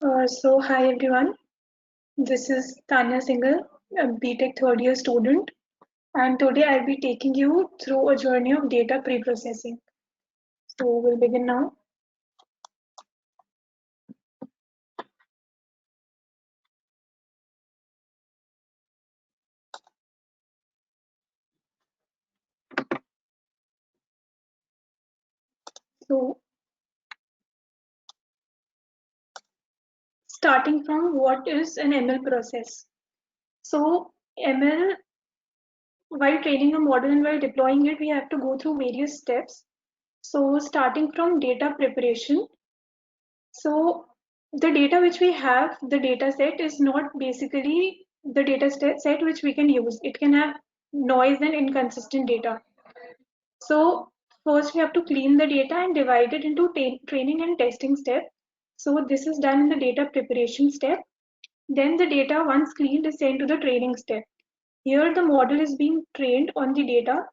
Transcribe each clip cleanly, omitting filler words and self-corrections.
Hi everyone. This is Tanya Singhal, a BTech third year student, and today I'll be taking you through a journey of data pre-processing. So we'll begin now. So starting from what is an ML process? So ML, while training a model and while deploying it, we have to go through various steps. So starting from data preparation. So the data which we have, the data set is not basically the data set which we can use. It can have noise and inconsistent data. So first we have to clean the data and divide it into training and testing step. So this is done in the data preparation step. Then the data once cleaned is sent to the training step. Here the model is being trained on the data.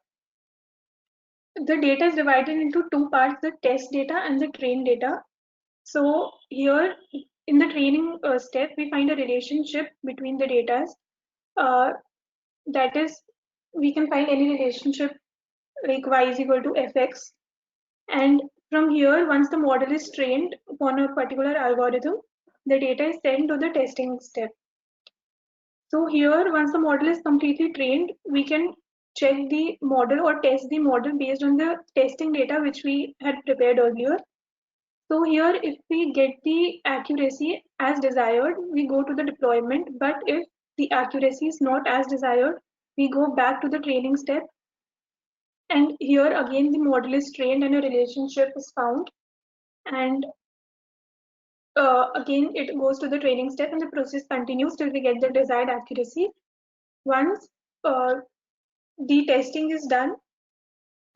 The data is divided into two parts, the test data and the train data. So here in the training step, we find a relationship between the data. Uh, that is, we can find any relationship like y is equal to fx. And from here, once the model is trained upon a particular algorithm, the data is sent to the testing step. So here, once the model is completely trained, we can check the model or test the model based on the testing data which we had prepared earlier. So here, if we get the accuracy as desired, we go to the deployment. But if the accuracy is not as desired, we go back to the training step. And here again, the model is trained and a relationship is found. And again, it goes to the training step and the process continues till we get the desired accuracy. Once the testing is done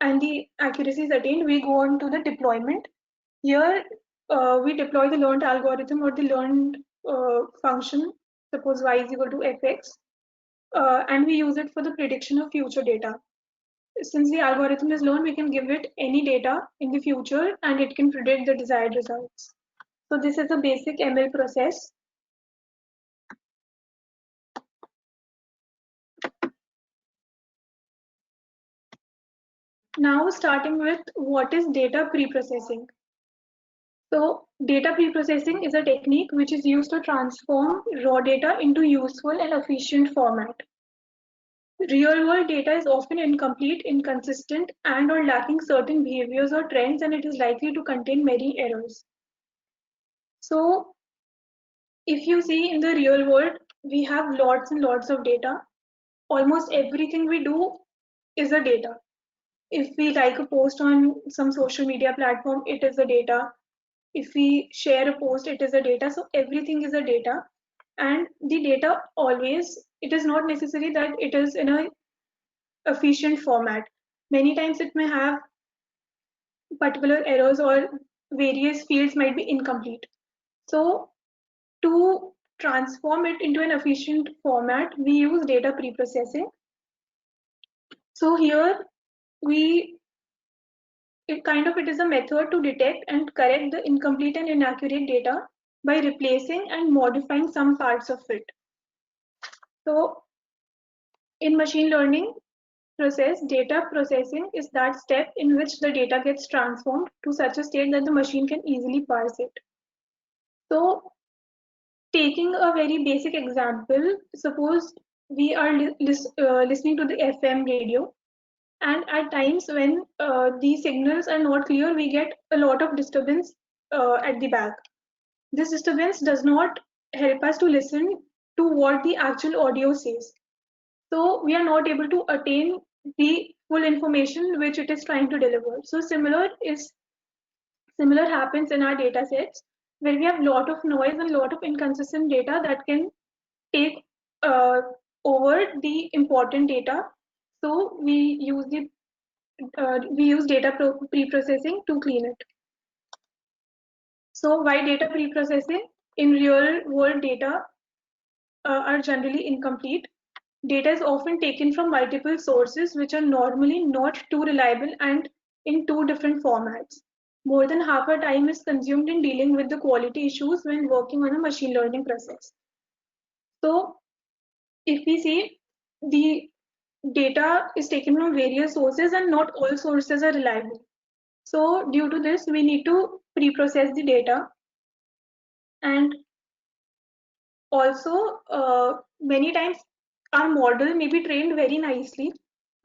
and the accuracy is attained, we go on to the deployment. Here, we deploy the learned algorithm or the learned function, suppose y is equal to fx, and we use it for the prediction of future data. Since the algorithm is learned, we can give it any data in the future and it can predict the desired results. So this is a basic ML process. Now starting with what is data pre-processing. So data pre-processing is a technique which is used to transform raw data into useful and efficient format. Real-world data is often incomplete, inconsistent, and or lacking certain behaviors or trends, and it is likely to contain many errors. So if you see in the real world, we have lots and lots of data. Almost everything we do is a data. If we like a post on some social media platform, it is a data. If we share a post, it is a data. So everything is a data. And the data always, it is not necessary that it is in a efficient format. Many times it may have particular errors or various fields might be incomplete. So to transform it into an efficient format, we use data pre-processing. So here it is a method to detect and correct the incomplete and inaccurate data by replacing and modifying some parts of it. So in machine learning process, data processing is that step in which the data gets transformed to such a state that the machine can easily parse it. So taking a very basic example, suppose we are listening to the FM radio, and at times when the signals are not clear, we get a lot of disturbance at the back. This disturbance does not help us to listen to what the actual audio says. So we are not able to attain the full information which it is trying to deliver. So similar happens in our data sets where we have a lot of noise and a lot of inconsistent data that can take over the important data. So we use data pre-processing to clean it. So why data pre-processing? In real world data are generally incomplete. Data is often taken from multiple sources which are normally not too reliable and in two different formats. More than half our time is consumed in dealing with the quality issues when working on a machine learning process. So if we see, the data is taken from various sources and not all sources are reliable. So due to this, we need to pre-process the data, and also many times our model may be trained very nicely,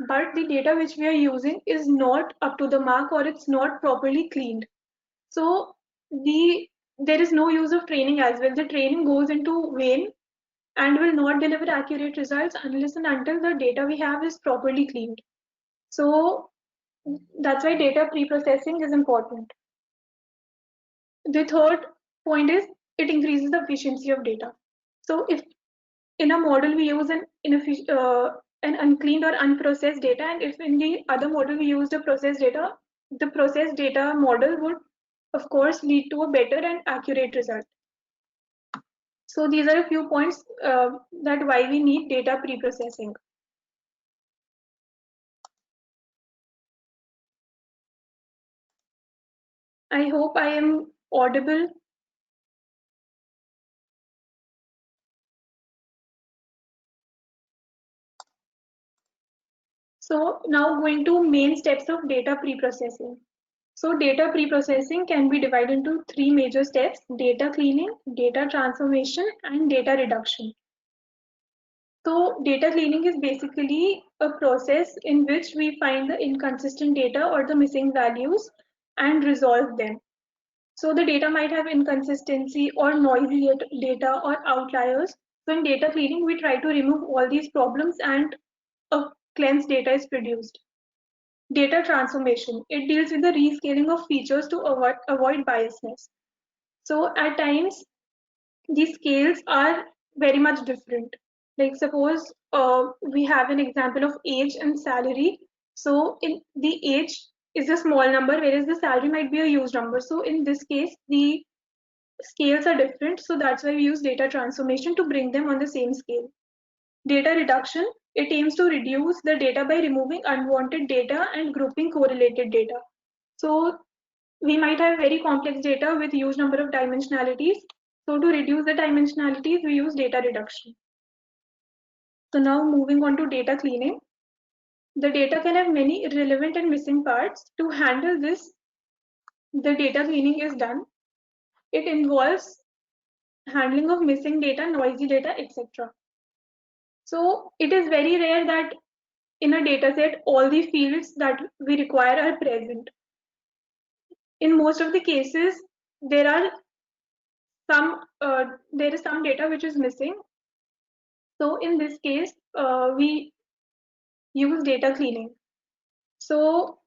but the data which we are using is not up to the mark or it's not properly cleaned. So there is no use of training as well. The training goes into vain and will not deliver accurate results unless and until the data we have is properly cleaned. So that's why data pre-processing is important. The third point is it increases the efficiency of data. So if in a model we use an uncleaned or unprocessed data, and if in the other model we use the processed data, the processed data model would of course lead to a better and accurate result. So these are a few points that why we need data pre-processing. I hope I am audible. So now going to main steps of data pre-processing. So data pre-processing can be divided into three major steps: data cleaning, data transformation, and data reduction. So data cleaning is basically a process in which we find the inconsistent data or the missing values and resolve them. So the data might have inconsistency or noisy data or outliers. So in data cleaning, we try to remove all these problems and a cleansed data is produced. Data transformation, it deals with the rescaling of features to avoid biasness. So at times, these scales are very much different. Like suppose we have an example of age and salary. So in the age is a small number, whereas the salary might be a huge number. So in this case, the scales are different. So that's why we use data transformation to bring them on the same scale. Data reduction, it aims to reduce the data by removing unwanted data and grouping correlated data. So we might have very complex data with huge number of dimensionalities. So to reduce the dimensionalities, we use data reduction. So now moving on to data cleaning. The data can have many irrelevant and missing parts. To handle this, the data cleaning is done. It involves handling of missing data, noisy data, etc. So it is very rare that in a data set, all the fields that we require are present. In most of the cases, there are there is some data which is missing. So in this case, we use data cleaning. So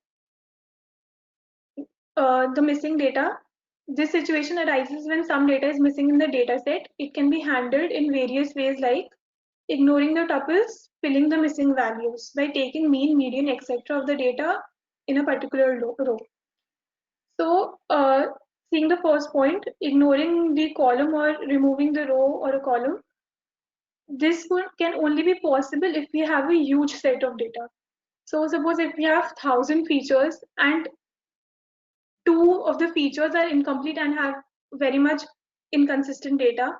the missing data, this situation arises when some data is missing in the data set. It can be handled in various ways like ignoring the tuples, filling the missing values by taking mean, median, etc. of the data in a particular row. So seeing the first point, ignoring the column or removing the row or a column, this can only be possible if we have a huge set of data. So suppose if we have 1,000 features and two of the features are incomplete and have very much inconsistent data.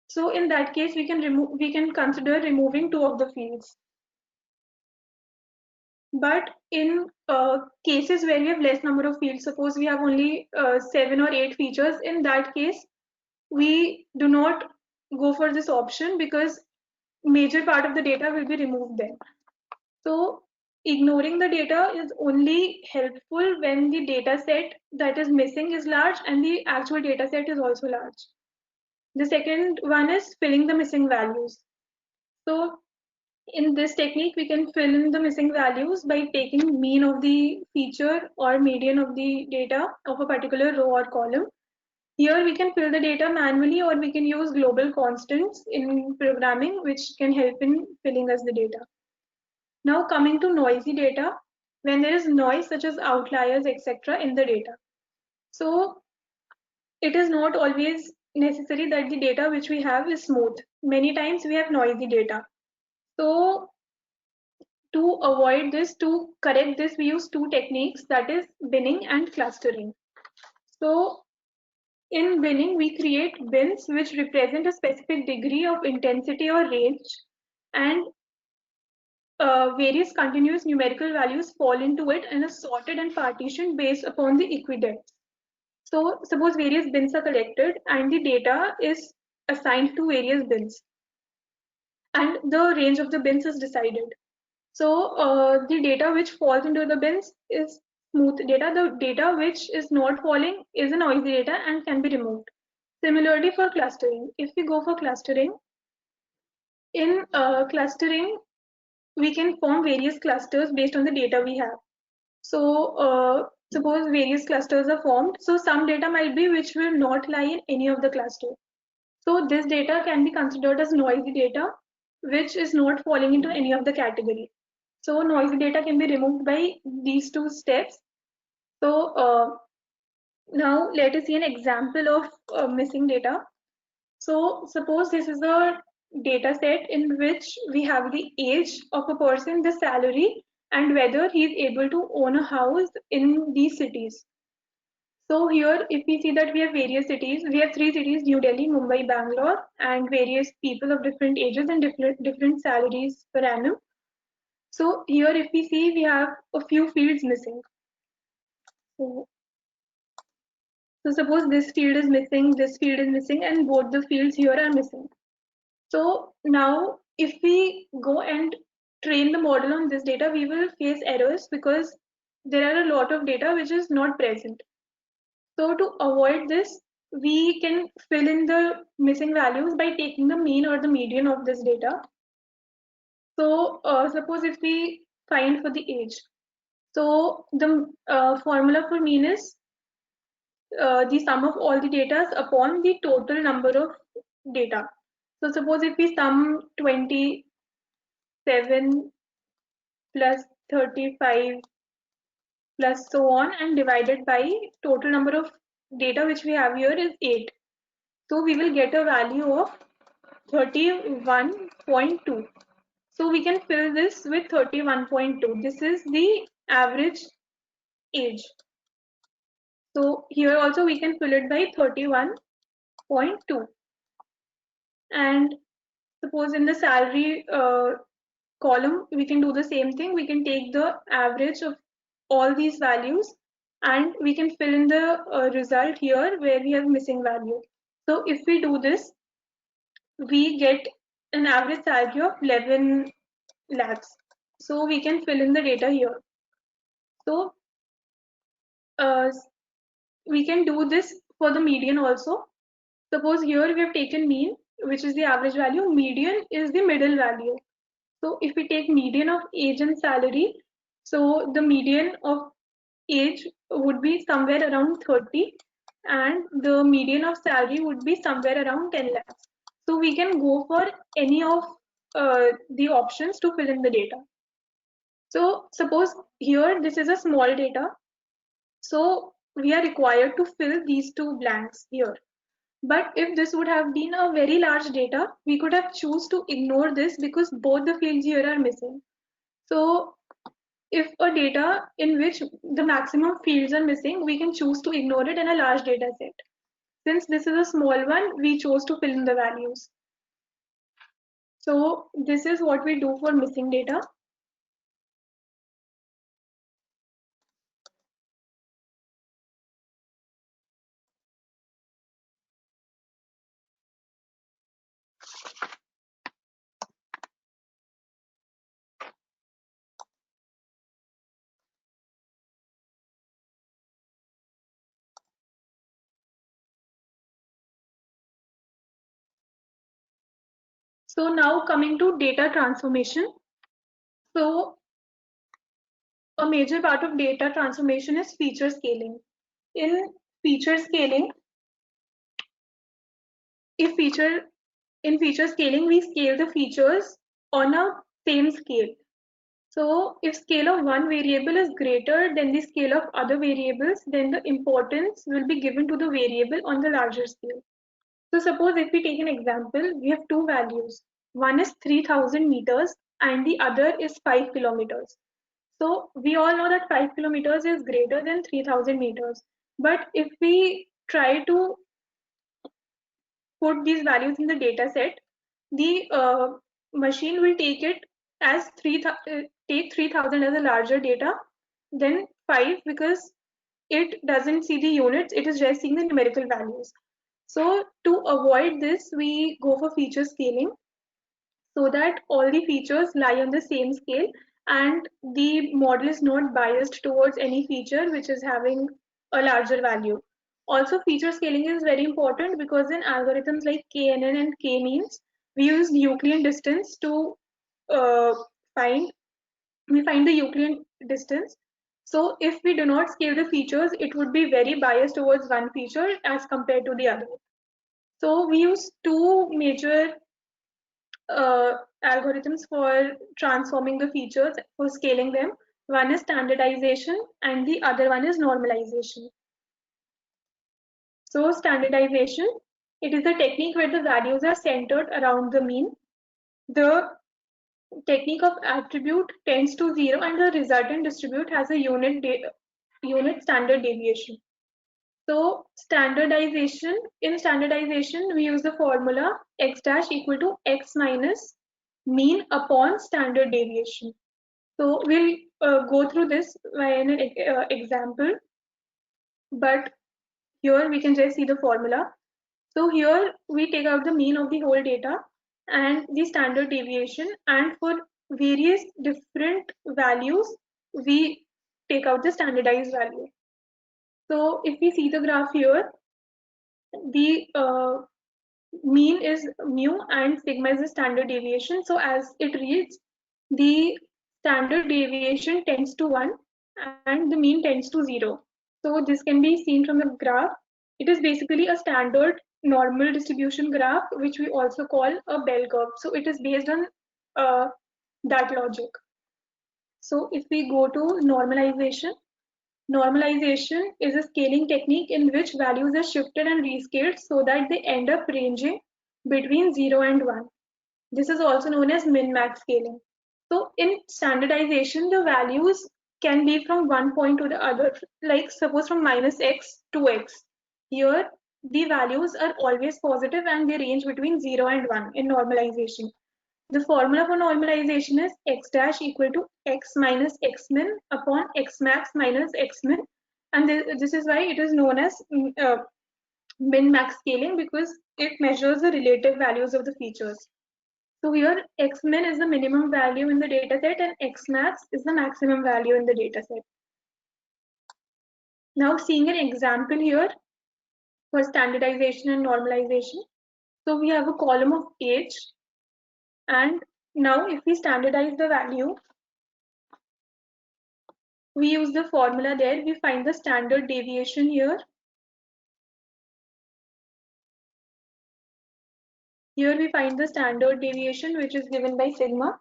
So in that case, we can consider removing two of the fields. But in cases where we have less number of fields, suppose we have only 7 or 8 features, in that case, we do not go for this option because major part of the data will be removed then. So ignoring the data is only helpful when the data set that is missing is large and the actual data set is also large. The second one is filling the missing values. So in this technique, we can fill in the missing values by taking mean of the feature or median of the data of a particular row or column. Here we can fill the data manually, or we can use global constants in programming, which can help in filling us the data. Now coming to noisy data, when there is noise such as outliers, etc. in the data. So it is not always necessary that the data which we have is smooth. Many times we have noisy data. So to avoid this, to correct this, we use two techniques, that is binning and clustering. So in binning, we create bins which represent a specific degree of intensity or range, and various continuous numerical values fall into it and are sorted and partitioned based upon the equidepth. So suppose various bins are collected and the data is assigned to various bins, and the range of the bins is decided. So the data which falls into the bins is smooth data. The data which is not falling is a noisy data and can be removed. Similarly for clustering, if we go for clustering, in clustering, we can form various clusters based on the data we have. So suppose various clusters are formed. So some data might be which will not lie in any of the cluster. So this data can be considered as noisy data, which is not falling into any of the category. So noisy data can be removed by these two steps. So now let us see an example of missing data. So suppose this is a data set in which we have the age of a person, the salary, and whether he is able to own a house in these cities. So here, if we see that we have various cities, we have three cities: New Delhi, Mumbai, Bangalore, and various people of different ages and different salaries per annum. So here, if we see, we have a few fields missing. So, so suppose this field is missing, this field is missing, and both the fields here are missing. So now, if we go and train the model on this data, we will face errors because there are a lot of data which is not present. So to avoid this, we can fill in the missing values by taking the mean or the median of this data. So suppose if we find for the age, so the formula for mean is the sum of all the data upon the total number of data. So suppose if we sum 27 plus 35 plus so on and divided by total number of data which we have here is 8. So we will get a value of 31.2. So we can fill this with 31.2. This is the average age. So here also we can fill it by 31.2. And suppose in the salary column, we can do the same thing. We can take the average of all these values and we can fill in the result here where we have missing value. So if we do this, we get an average salary of 11 lakhs. So we can fill in the data here. So uh, we can do this for the median also. Suppose here we have taken mean, which is the average value. Median is the middle value. So if we take median of age and salary, so the median of age would be somewhere around 30 and the median of salary would be somewhere around 10 lakhs. So we can go for any of the options to fill in the data. So suppose here this is a small data. So we are required to fill these two blanks here. But if this would have been a very large data, we could have choose to ignore this because both the fields here are missing. So if a data in which the maximum fields are missing, we can choose to ignore it in a large data set. Since this is a small one, we chose to fill in the values. So this is what we do for missing data. So now coming to data transformation. So a major part of data transformation is feature scaling. In feature scaling, if feature in feature scaling, we scale the features on a same scale. So if scale of one variable is greater than the scale of other variables, then the importance will be given to the variable on the larger scale. So suppose if we take an example, we have two values. One is 3000 meters and the other is 5 kilometers. So we all know that 5 kilometers is greater than 3000 meters. But if we try to put these values in the data set, the machine will take it as take 3000 as a larger data than 5, because it doesn't see the units, it is just seeing the numerical values. So to avoid this, we go for feature scaling, so that all the features lie on the same scale and the model is not biased towards any feature which is having a larger value. Also, feature scaling is very important because in algorithms like KNN and K-means, we use Euclidean distance to uh, find the Euclidean distance. So if we do not scale the features, it would be very biased towards one feature as compared to the other. So we use two major uh, algorithms for transforming the features, for scaling them. One is standardization and the other one is normalization. So standardization, it is a technique where the values are centered around the mean. The technique of attribute tends to 0 and the resultant distribute has a unit standard deviation. So in standardization, we use the formula x dash equal to x minus mean upon standard deviation. So we'll go through this by an example, but here we can just see the formula. So here we take out the mean of the whole data and the standard deviation, and for various different values, we take out the standardized value. So if we see the graph here, the mean is mu and sigma is the standard deviation. So as it reads, the standard deviation tends to 1 and the mean tends to 0. So this can be seen from the graph. It is basically a standard normal distribution graph, which we also call a bell curve. So it is based on that logic. So if we go to normalization, normalization is a scaling technique in which values are shifted and rescaled so that they end up ranging between 0 and 1. This is also known as min-max scaling. So in standardization, the values can be from one point to the other, like suppose from minus x to x. Here, the values are always positive and they range between 0 and 1 in normalization. The formula for normalization is x dash equal to x minus x min upon x max minus x min. And this is why it is known as min max scaling, because it measures the relative values of the features. So here x min is the minimum value in the dataset and x max is the maximum value in the dataset. Now seeing an example here for standardization and normalization. So we have a column of age, and now if we standardize the value, we use the formula there, we find the standard deviation here. Here we find the standard deviation, which is given by sigma,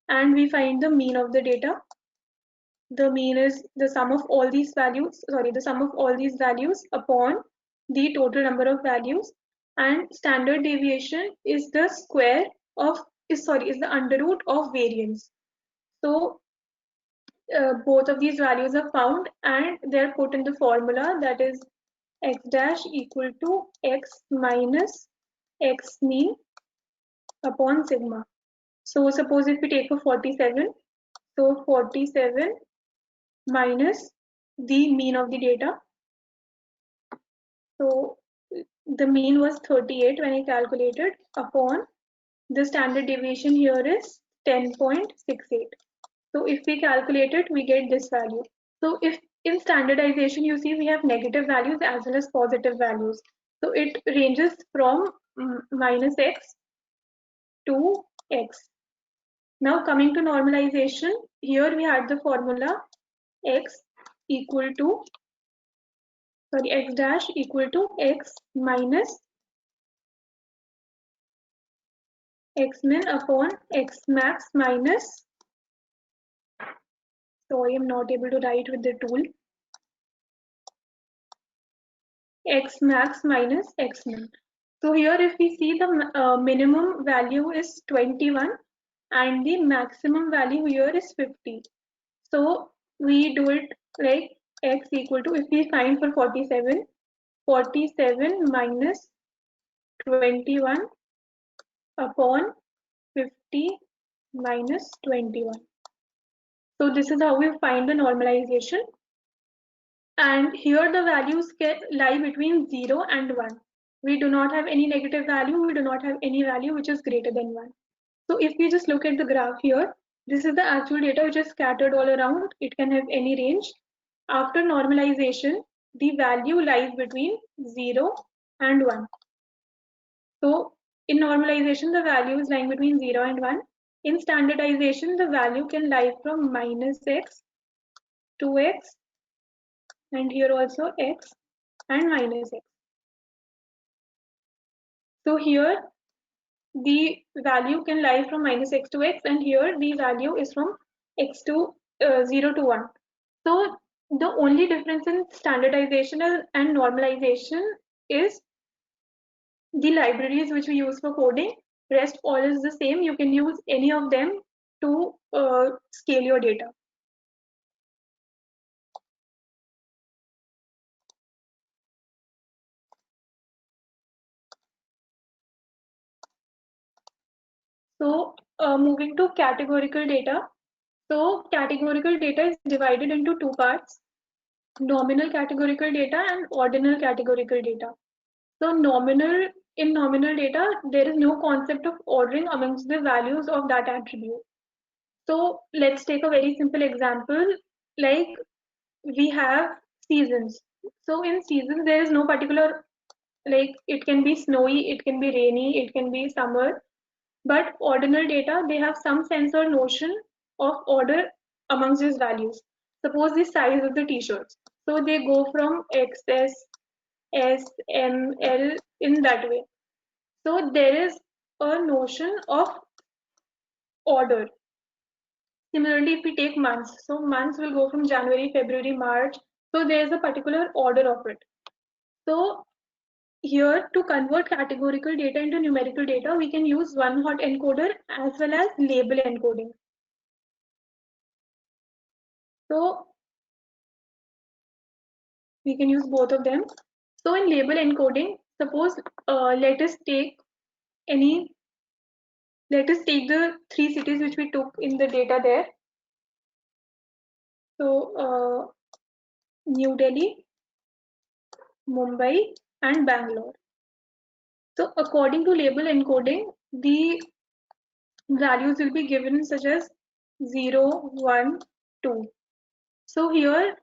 and we find the mean of the data. The mean is the sum of all these values, the sum of all these values upon the total number of values, and standard deviation is the square of, is the under root of variance. So both of these values are found and they're put in the formula, that is x dash equal to x minus x mean upon sigma. So suppose if we take for 47, so 47 minus the mean of the data. So the mean was 38 when I calculated, upon the standard deviation here is 10.68. So if we calculate it, we get this value. So if in standardization, you see we have negative values as well as positive values. So it ranges from minus x to x. Now coming to normalization, here we had the formula x equal to, x dash equal to x minus x min upon x max minus, sorry, I'm not able to write with the tool, x max minus x min. So here if we see the minimum value is 21 and the maximum value here is 50. So we do it like x equal to, if we find for 47, 47 minus 21 upon 50 minus 21. So this is how we find the normalization. And here the values lie between 0 and 1. We do not have any negative value, we do not have any value which is greater than 1. So if we just look at the graph here, this is the actual data which is scattered all around. It can have any range. After normalization, the value lies between 0 and 1. So in normalization, the value is lying between 0 and 1. In standardization, the value can lie from minus x to x, and here also x and minus x. So here the value can lie from minus x to x, and here the value is from x to 0 to 1. So the only difference in standardization and normalization is the libraries which we use for coding. Rest all is the same. You can use any of them to scale your data. So moving to categorical data. So categorical data is divided into two parts: nominal categorical data and ordinal categorical data. So in nominal data, there is no concept of ordering amongst the values of that attribute. So let's take a very simple example, like we have seasons. So in seasons, there is no particular, like it can be snowy, it can be rainy, it can be summer. But ordinal data, they have some sense or notion of order amongst these values. Suppose the size of the t-shirts. So they go from XS, S, M, L in that way. So there is a notion of order. Similarly, if we take months, so months will go from January, February, March. So there is a particular order of it. So here, to convert categorical data into numerical data, we can use one-hot encoder as well as label encoding. So we can use both of them. So in label encoding, suppose let us take the three cities which we took in the data there. So New Delhi, Mumbai, and Bangalore. So according to label encoding, the values will be given such as 0, 1, 2. So here,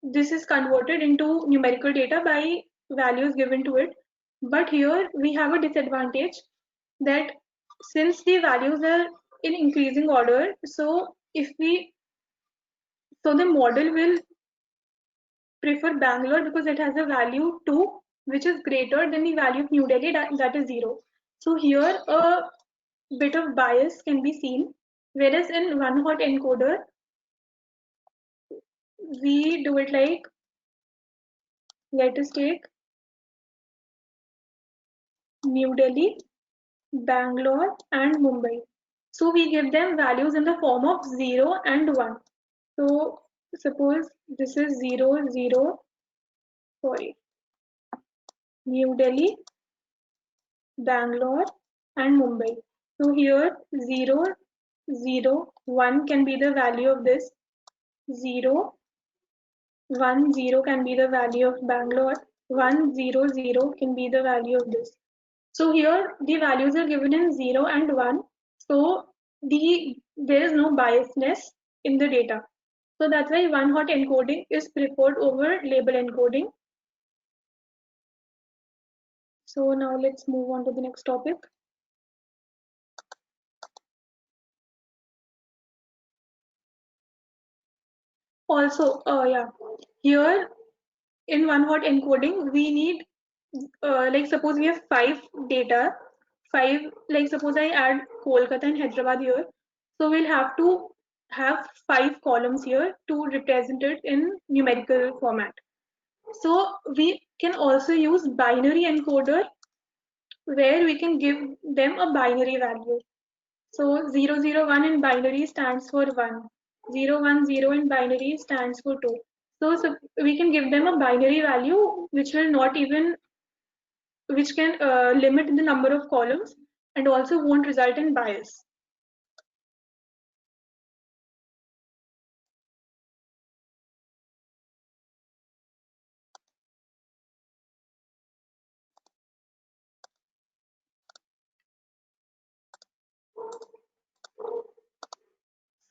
this is converted into numerical data by values given to it. But here we have a disadvantage that since the values are in increasing order, so the model will prefer Bangalore because it has a value 2 which is greater than the value of New Delhi, that is 0. So here a bit of bias can be seen, whereas in one hot encoder we do it like, let us take New Delhi, Bangalore, and Mumbai. So we give them values in the form of 0 and 1. So suppose this is 0, 0, sorry, New Delhi, Bangalore, and Mumbai. So here 0, 0, 1 can be the value of this, 0, 1, 0 can be the value of Bangalore, 1, 0, 0 can be the value of this. So here the values are given in 0 and 1. So there is no biasness in the data. So that's why one hot encoding is preferred over label encoding. So now let's move on to the next topic. Also, here in one hot encoding, we need, like suppose we have 5 data, 5, like suppose I add Kolkata and Hyderabad here. So we'll have to have 5 columns here to represent it in numerical format. So we can also use binary encoder where we can give them a binary value. So 001 in binary stands for 1. 010 in binary stands for 2. So we can give them a binary value which will not even, which can limit the number of columns and also won't result in bias.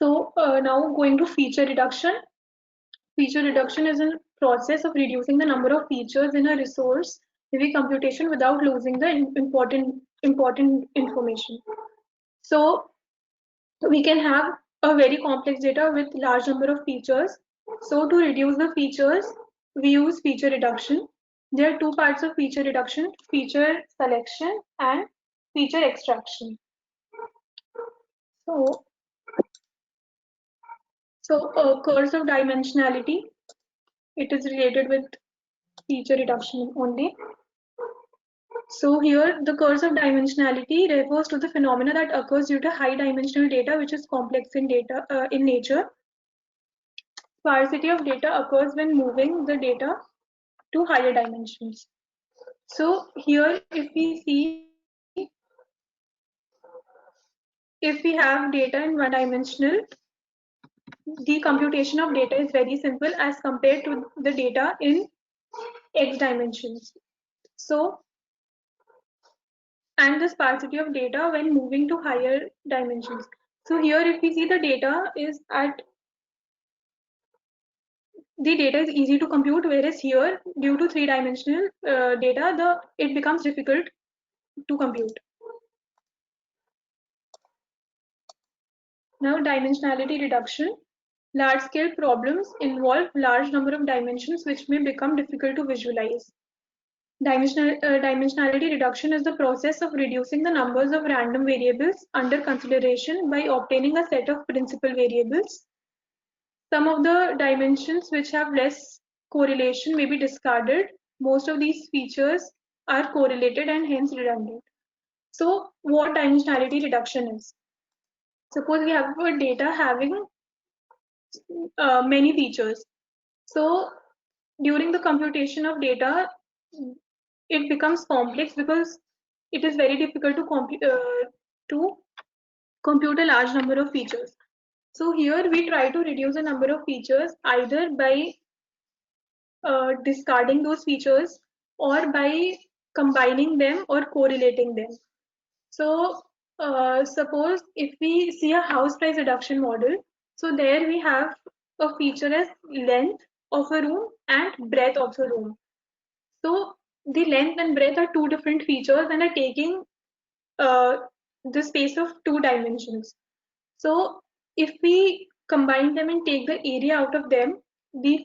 So now going to feature reduction. Feature reduction is a process of reducing the number of features in a resource heavy computation without losing the important information. So we can have a very complex data with large number of features. So to reduce the features, we use feature reduction. There are two parts of feature reduction: feature selection and feature extraction. So, curse of dimensionality, it is related with feature reduction only. So here, the curse of dimensionality refers to the phenomena that occurs due to high dimensional data, which is complex in in nature. Sparsity of data occurs when moving the data to higher dimensions. So here, if we have data in one dimensional, the computation of data is very simple as compared to the data in x dimensions. So, and the sparsity of data when moving to higher dimensions. So here, if we see the data is at, the data is easy to compute, whereas here, due to three-dimensional data, it becomes difficult to compute. Now, dimensionality reduction. Large-scale problems involve large number of dimensions which may become difficult to visualize. Dimensionality reduction is the process of reducing the numbers of random variables under consideration by obtaining a set of principal variables. Some of the dimensions which have less correlation may be discarded. Most of these features are correlated and hence redundant. So what dimensionality reduction is? Suppose we have a data having many features. So during the computation of data, it becomes complex because it is very difficult to compute a large number of features. So here we try to reduce the number of features either by discarding those features or by combining them or correlating them. So suppose if we see a house price reduction model, so there we have a feature as length of a room and breadth of a room. So the length and breadth are two different features and are taking uh, the space of two dimensions. So if we combine them and take the area out of them, the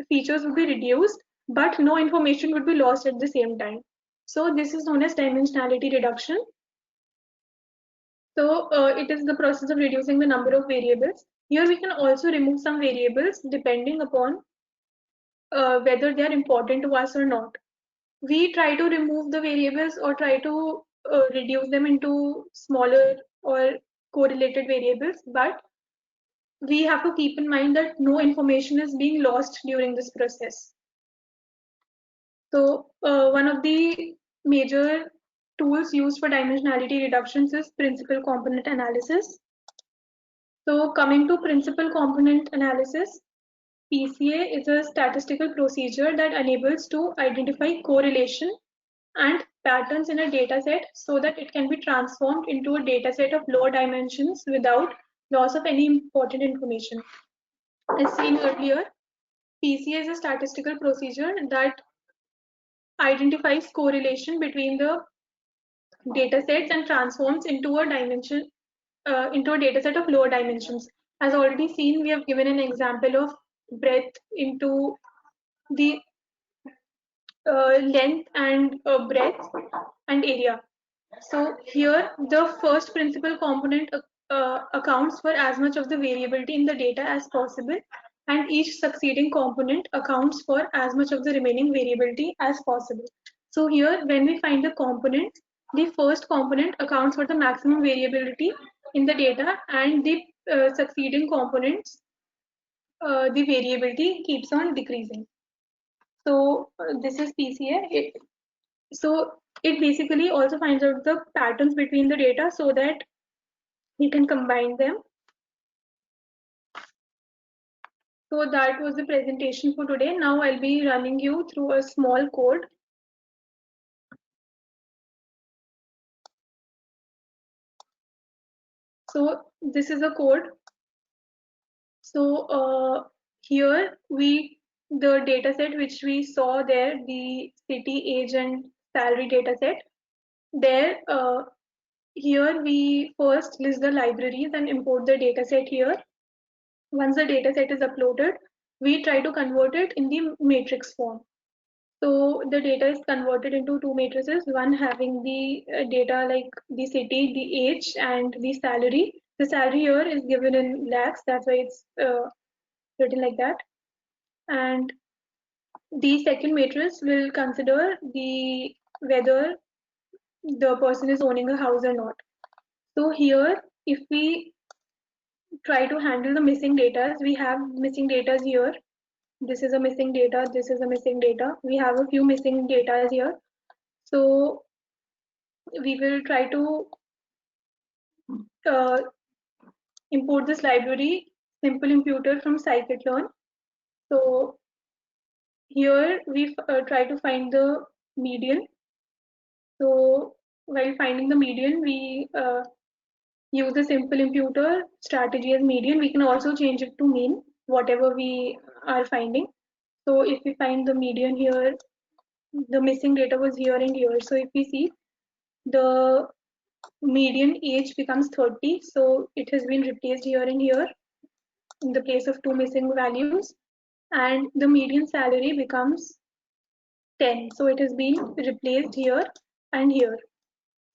features would be reduced, but no information would be lost at the same time. So this is known as dimensionality reduction. So it is the process of reducing the number of variables. Here we can also remove some variables depending upon whether they are important to us or not. We try to remove the variables or try to reduce them into smaller or correlated variables, but we have to keep in mind that no information is being lost during this process. So one of the major tools used for dimensionality reductions is principal component analysis. So coming to principal component analysis, PCA is a statistical procedure that enables to identify correlation and patterns in a data set so that it can be transformed into a data set of lower dimensions without loss of any important information. As seen earlier, PCA is a statistical procedure that identifies correlation between the data sets and transforms into a into a data set of lower dimensions. As already seen, we have given an example of breadth into the length and breadth and area. So here the first principal component accounts for as much of the variability in the data as possible, and each succeeding component accounts for as much of the remaining variability as possible. So here when we find the component, the first component accounts for the maximum variability in the data, and the succeeding components, the variability keeps on decreasing. So this is PCA. So it basically also finds out the patterns between the data so that you can combine them. So that was the presentation for today. Now I'll be running you through a small code. So this is a code. So here the data set which we saw there, the city, age, and salary data set, there here we first list the libraries and import the data set here. Once the data set is uploaded, we try to convert it in the matrix form. So the data is converted into two matrices, one having the data like the city, the age, and the salary. The salary here is given in lakhs, that's why it's written like that. And the second matrix will consider the whether the person is owning a house or not. So here, if we try to handle the missing data, we have missing data here. This is a missing data, this is a missing data. We have a few missing data here. So we will try to uh, import this library, simple imputer from scikit-learn. So here we try to find the median. So while finding the median, we use a simple imputer strategy as median. We can also change it to mean, whatever we are finding. So if we find the median here, the missing data was here and here. So if we see the median age becomes 30, so it has been replaced here and here in the case of two missing values, and the median salary becomes 10, so it has been replaced here and here.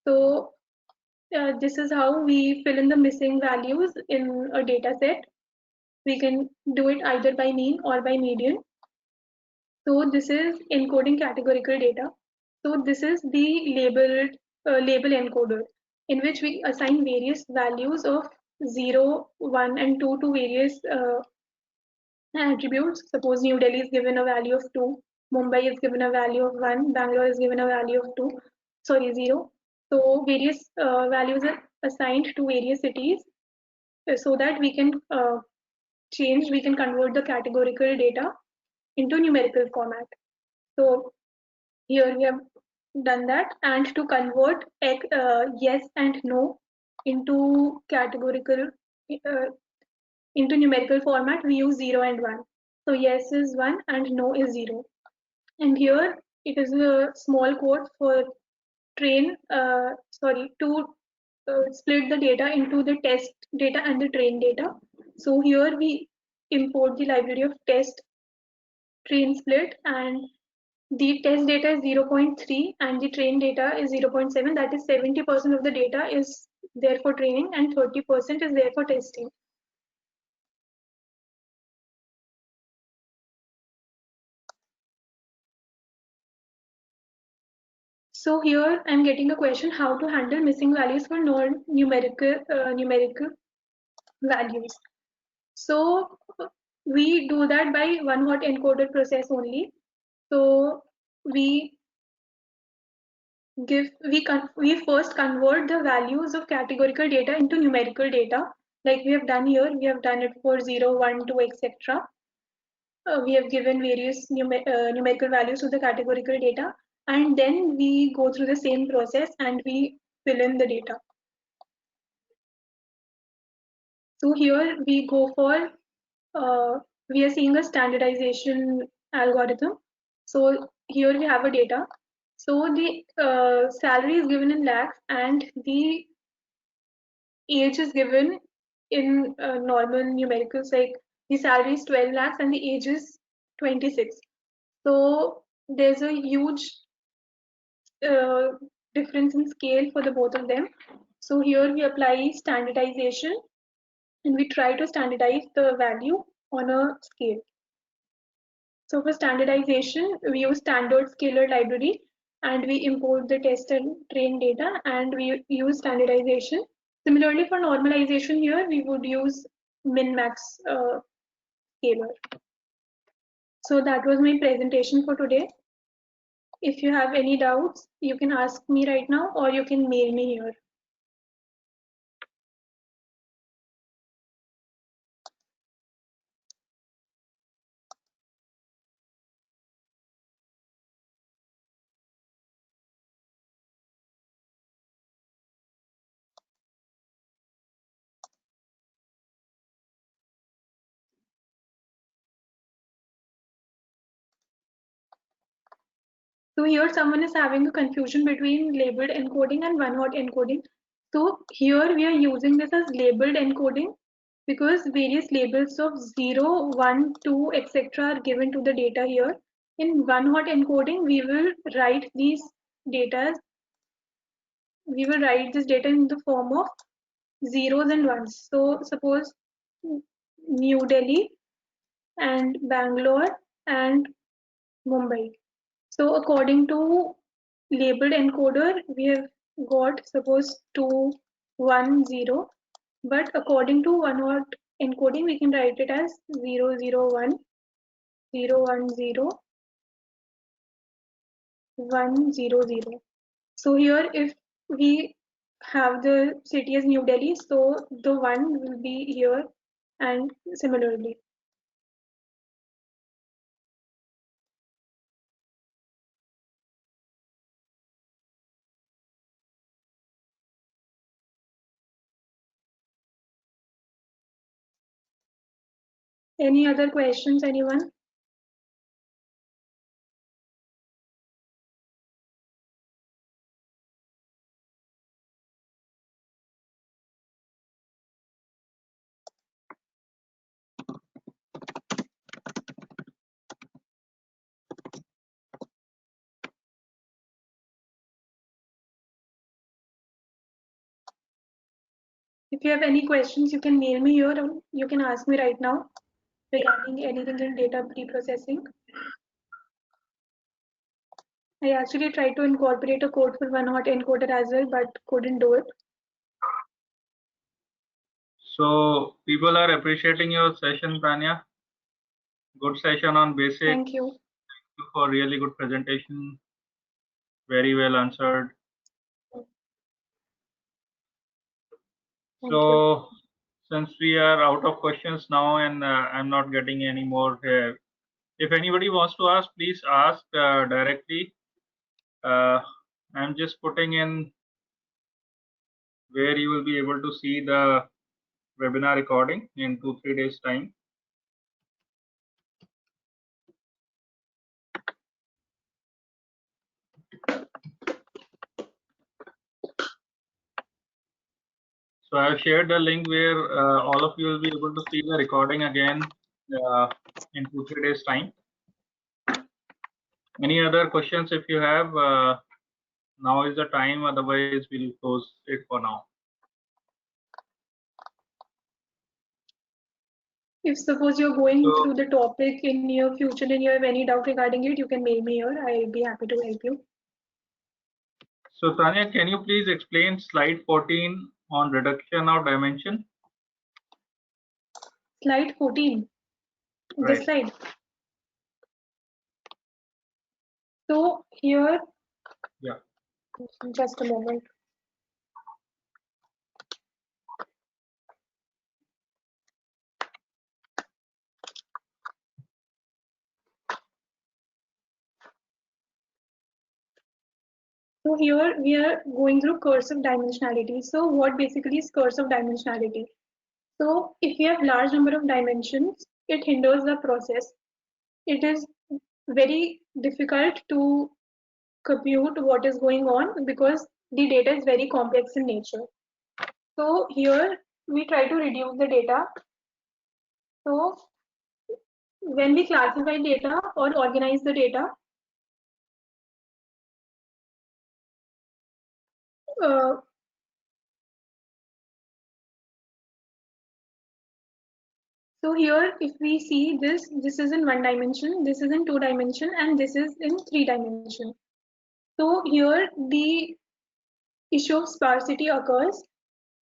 So this is how we fill in the missing values in a data set. We can do it either by mean or by median. So this is encoding categorical data. So this is the label encoder, in which we assign various values of 0, 1, and 2 to various attributes. Suppose New Delhi is given a value of 2, Mumbai is given a value of 1, Bangalore is given a value of 2, sorry, 0. So various values are assigned to various cities so that we can we can convert the categorical data into numerical format. So here we have done that, and to convert yes and no into categorical into numerical format, we use 0 and 1. So yes is 1 and no is 0. And here it is a small code for to split the data into the test data and the train data. So here we import the library of test train split, and the test data is 0.3 and the train data is 0.7. That is 70% of the data is there for training and 30% is there for testing. So here I'm getting a question how to handle missing values for numerical values. So we do that by one hot encoder process only. So we we first convert the values of categorical data into numerical data, like we have done here. We have done it for 0, 1, 2, etc. We have given various numerical values to the categorical data, and then we go through the same process and we fill in the data. So here we go for we are seeing a standardization algorithm. So here we have a data. So the salary is given in lakhs and the age is given in normal numericals, like the salary is 12 lakhs and the age is 26. So there's a huge uh, difference in scale for the both of them. So here we apply standardization and we try to standardize the value on a scale. So for standardization, we use standard scalar library and we import the test and train data and we use standardization. Similarly, for normalization here, we would use min-max scalar. So that was my presentation for today. If you have any doubts, you can ask me right now or you can mail me here. So here someone is having a confusion between labeled encoding and one-hot encoding. So here we are using this as labeled encoding because various labels of 0, 1, 2, etc. are given to the data here. In one-hot encoding, we will write these data. We will write this data in the form of zeros and ones. So suppose New Delhi and Bangalore and Mumbai. So according to labeled encoder, we have got suppose 210, but according to one-hot encoding, we can write it as 001, 010, 100. So here, if we have the city as New Delhi, so the 1 will be here and similarly. Any other questions, anyone? If you have any questions, you can mail me here or you can ask me right now regarding anything in data pre-processing. I actually tried to incorporate a code for one-hot encoder as well, but couldn't do it. So people are appreciating your session, Tanya. Good session on basic. Thank you. Thank you for really good presentation. Very well answered. Thank so you. Since we are out of questions now and I'm not getting any more here, if anybody wants to ask, please ask directly. I'm just putting in where you will be able to see the webinar recording in 2-3 days time. So I've shared the link where all of you will be able to see the recording again in 2-3 days time. Any other questions if you have? Now is the time, otherwise we'll close it for now. If suppose you're going through the topic in near future and you have any doubt regarding it, you can mail me here. I'll be happy to help you. So Tanya, can you please explain slide 14 on reduction of dimension? Slide 14. Right. This slide. So here, yeah. Just a moment. So here we are going through cursive dimensionality. So what basically is cursive dimensionality? So if you have large number of dimensions, it hinders the process. It is very difficult to compute what is going on because the data is very complex in nature. So here we try to reduce the data. So when we classify data or organize the data, so here if we see this is in 1 dimension, this is in 2 dimension, and this is in 3 dimension. So here the issue of sparsity occurs.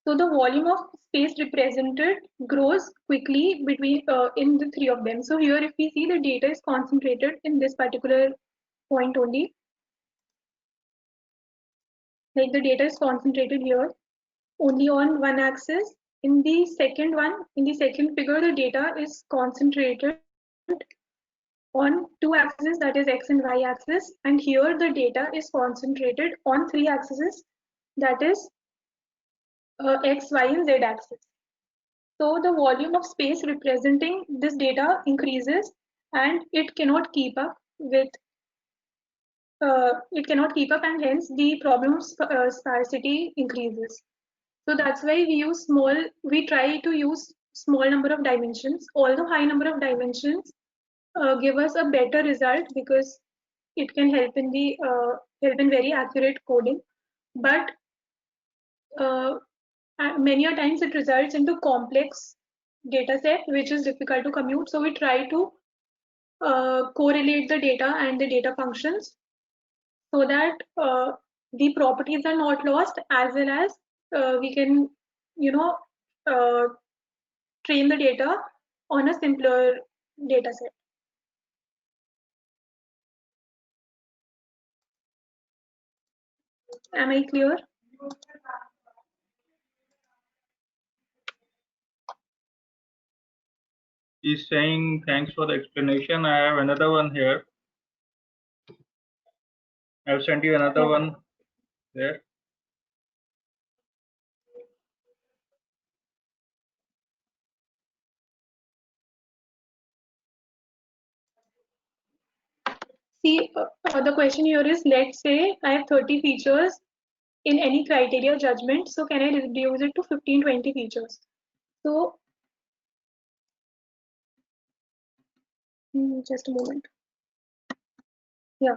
So the volume of space represented grows quickly between in the three of them. So here, if we see, the data is concentrated in this particular point only. Like the data is concentrated here only on one axis. In the second one, in the second figure, the data is concentrated on two axes, that is x and y axis, and here the data is concentrated on three axes, that is x, y, and z axis. So the volume of space representing this data increases, and it cannot keep up with and hence the problem of sparsity increases. So that's why we try to use small number of dimensions, although high number of dimensions give us a better result because it can help in very accurate coding, but many a times it results into complex data set which is difficult to compute. So we try to correlate the data and the data functions so that the properties are not lost, as well as we can, you know, train the data on a simpler data set. Am I clear? He's saying thanks for the explanation. I have another one here. I've sent you another one there. See, the question here is, let's say I have 30 features in any criteria judgment. So can I reduce it to 15, 20 features? So just a moment. Yeah.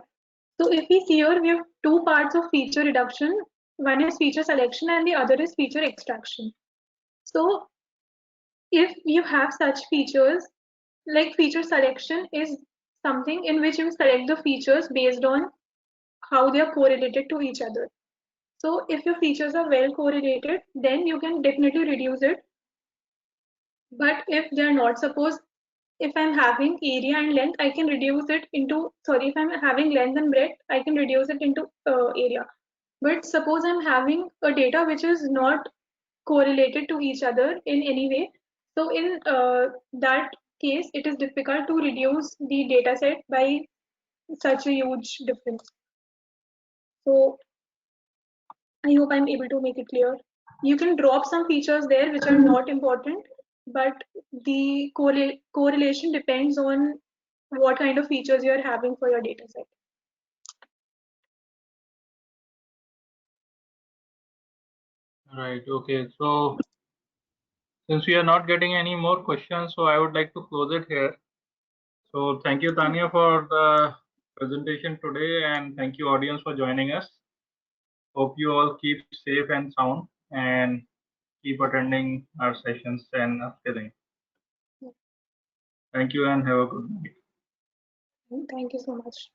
So if we see here, we have two parts of feature reduction. One is feature selection and the other is feature extraction. So if you have such features, like feature selection is something in which you select the features based on how they are correlated to each other. So if your features are well correlated, then you can definitely reduce it. But if they're not, suppose if I'm having area and length, I can reduce it into, sorry, if I'm having length and breadth, I can reduce it into area. But suppose I'm having a data which is not correlated to each other in any way. So in that case, it is difficult to reduce the data set by such a huge difference. So I hope I'm able to make it clear. You can drop some features there which are not important, but the correlation depends on what kind of features you're having for your data set. Right. Okay. So since we are not getting any more questions, so I would like to close it here. So thank you, Tanya, for the presentation today, and thank you, audience, for joining us. Hope you all keep safe and sound and keep attending our sessions and upskilling. Thank you and have a good night. Thank you so much.